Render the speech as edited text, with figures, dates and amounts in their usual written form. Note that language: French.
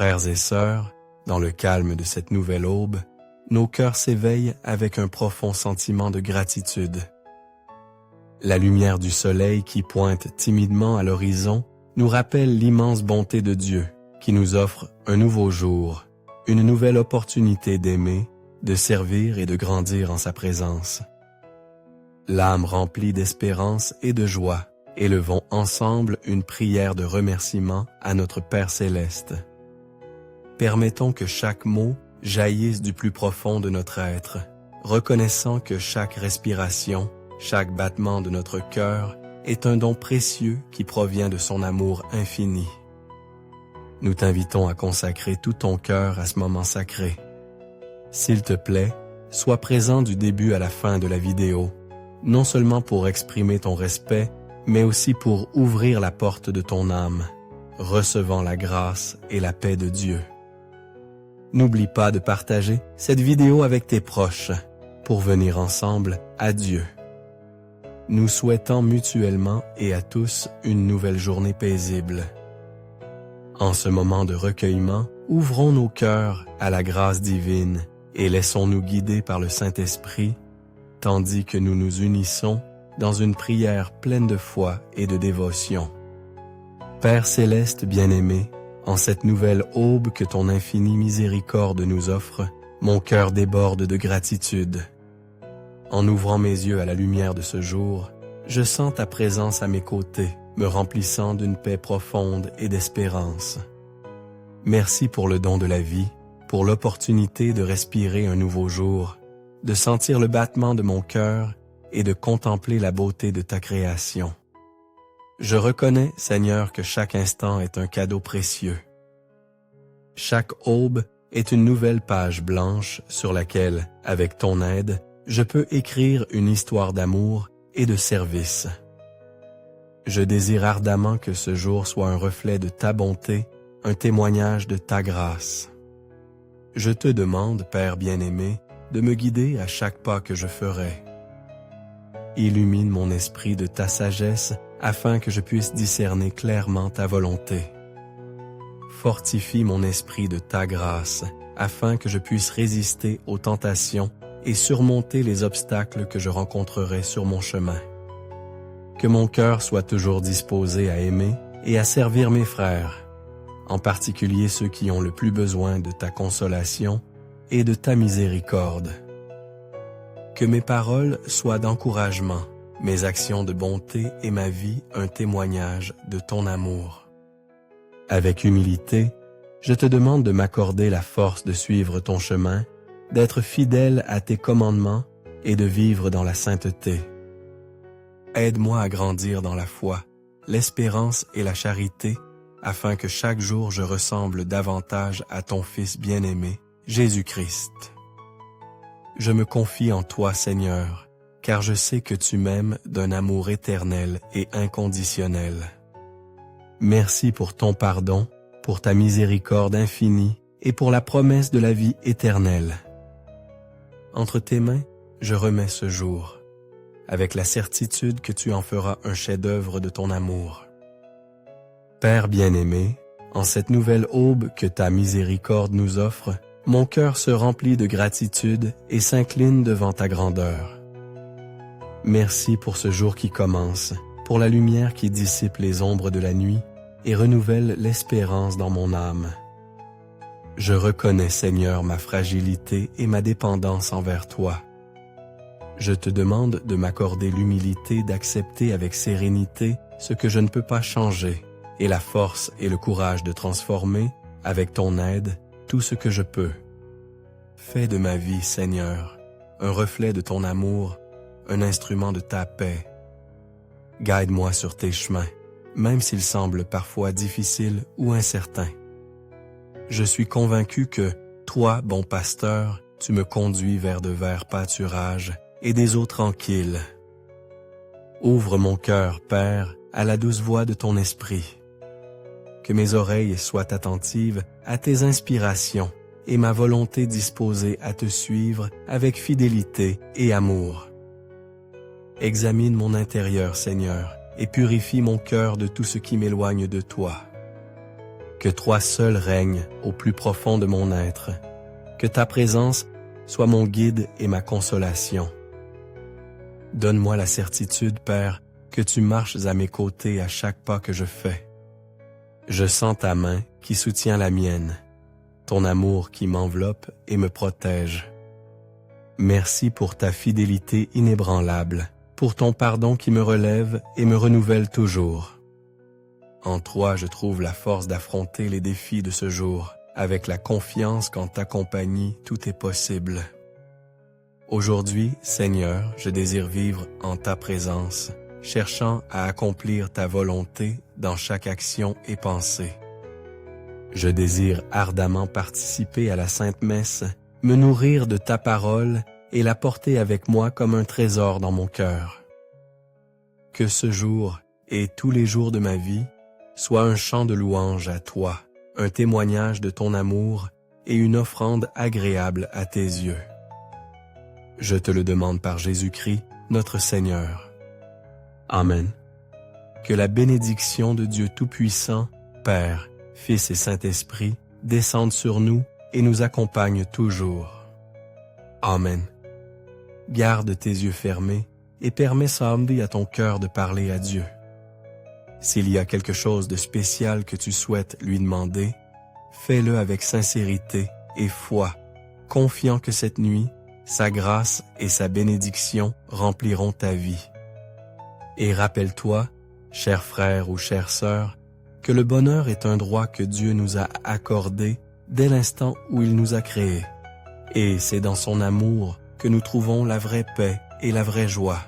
Frères et sœurs, dans le calme de cette nouvelle aube, nos cœurs s'éveillent avec un profond sentiment de gratitude. La lumière du soleil qui pointe timidement à l'horizon nous rappelle l'immense bonté de Dieu qui nous offre un nouveau jour, une nouvelle opportunité d'aimer, de servir et de grandir en sa présence. L'âme remplie d'espérance et de joie, élevons ensemble une prière de remerciement à notre Père céleste. Permettons que chaque mot jaillisse du plus profond de notre être, reconnaissant que chaque respiration, chaque battement de notre cœur est un don précieux qui provient de son amour infini. Nous t'invitons à consacrer tout ton cœur à ce moment sacré. S'il te plaît, sois présent du début à la fin de la vidéo, non seulement pour exprimer ton respect, mais aussi pour ouvrir la porte de ton âme, recevant la grâce et la paix de Dieu. N'oublie pas de partager cette vidéo avec tes proches pour venir ensemble à Dieu. Nous souhaitons mutuellement et à tous une nouvelle journée paisible. En ce moment de recueillement, ouvrons nos cœurs à la grâce divine et laissons-nous guider par le Saint-Esprit, tandis que nous nous unissons dans une prière pleine de foi et de dévotion. Père céleste bien-aimé, en cette nouvelle aube que ton infinie miséricorde nous offre, mon cœur déborde de gratitude. En ouvrant mes yeux à la lumière de ce jour, je sens ta présence à mes côtés, me remplissant d'une paix profonde et d'espérance. Merci pour le don de la vie, pour l'opportunité de respirer un nouveau jour, de sentir le battement de mon cœur et de contempler la beauté de ta création. Je reconnais, Seigneur, que chaque instant est un cadeau précieux. Chaque aube est une nouvelle page blanche sur laquelle, avec ton aide, je peux écrire une histoire d'amour et de service. Je désire ardemment que ce jour soit un reflet de ta bonté, un témoignage de ta grâce. Je te demande, Père bien-aimé, de me guider à chaque pas que je ferai. Illumine mon esprit de ta sagesse afin que je puisse discerner clairement ta volonté. Fortifie mon esprit de ta grâce afin que je puisse résister aux tentations et surmonter les obstacles que je rencontrerai sur mon chemin. Que mon cœur soit toujours disposé à aimer et à servir mes frères, en particulier ceux qui ont le plus besoin de ta consolation et de ta miséricorde. Que mes paroles soient d'encouragement, mes actions de bonté et ma vie un témoignage de ton amour. Avec humilité, je te demande de m'accorder la force de suivre ton chemin, d'être fidèle à tes commandements et de vivre dans la sainteté. Aide-moi à grandir dans la foi, l'espérance et la charité, afin que chaque jour je ressemble davantage à ton Fils bien-aimé, Jésus-Christ. Je me confie en toi, Seigneur, car je sais que tu m'aimes d'un amour éternel et inconditionnel. Merci pour ton pardon, pour ta miséricorde infinie et pour la promesse de la vie éternelle. Entre tes mains, je remets ce jour, avec la certitude que tu en feras un chef-d'œuvre de ton amour. Père bien-aimé, en cette nouvelle aube que ta miséricorde nous offre, mon cœur se remplit de gratitude et s'incline devant ta grandeur. Merci pour ce jour qui commence, pour la lumière qui dissipe les ombres de la nuit et renouvelle l'espérance dans mon âme. Je reconnais, Seigneur, ma fragilité et ma dépendance envers toi. Je te demande de m'accorder l'humilité d'accepter avec sérénité ce que je ne peux pas changer et la force et le courage de transformer, avec ton aide, tout ce que je peux. Fais de ma vie, Seigneur, un reflet de ton amour, un instrument de ta paix. Guide-moi sur tes chemins, même s'ils semblent parfois difficiles ou incertains. Je suis convaincu que, toi, bon pasteur, tu me conduis vers de verts pâturages et des eaux tranquilles. Ouvre mon cœur, Père, à la douce voix de ton esprit. Que mes oreilles soient attentives à tes inspirations et ma volonté disposée à te suivre avec fidélité et amour. Examine mon intérieur, Seigneur, et purifie mon cœur de tout ce qui m'éloigne de toi. Que toi seul règnes au plus profond de mon être. Que ta présence soit mon guide et ma consolation. Donne-moi la certitude, Père, que tu marches à mes côtés à chaque pas que je fais. Je sens ta main qui soutient la mienne, ton amour qui m'enveloppe et me protège. Merci pour ta fidélité inébranlable, pour ton pardon qui me relève et me renouvelle toujours. En toi, je trouve la force d'affronter les défis de ce jour, avec la confiance qu'en ta compagnie, tout est possible. Aujourd'hui, Seigneur, je désire vivre en ta présence, cherchant à accomplir ta volonté dans chaque action et pensée. Je désire ardemment participer à la Sainte Messe, me nourrir de ta parole et la porter avec moi comme un trésor dans mon cœur. Que ce jour et tous les jours de ma vie soient un chant de louange à toi, un témoignage de ton amour et une offrande agréable à tes yeux. Je te le demande par Jésus-Christ, notre Seigneur. Amen. Que la bénédiction de Dieu Tout-Puissant, Père, Fils et Saint-Esprit, descende sur nous et nous accompagne toujours. Amen. Garde tes yeux fermés et permets Samedi à ton cœur de parler à Dieu. S'il y a quelque chose de spécial que tu souhaites lui demander, fais-le avec sincérité et foi, confiant que cette nuit, sa grâce et sa bénédiction rempliront ta vie. Et rappelle-toi, cher frère ou chère sœur, que le bonheur est un droit que Dieu nous a accordé dès l'instant où il nous a créés. Et c'est dans son amour que nous trouvons la vraie paix et la vraie joie.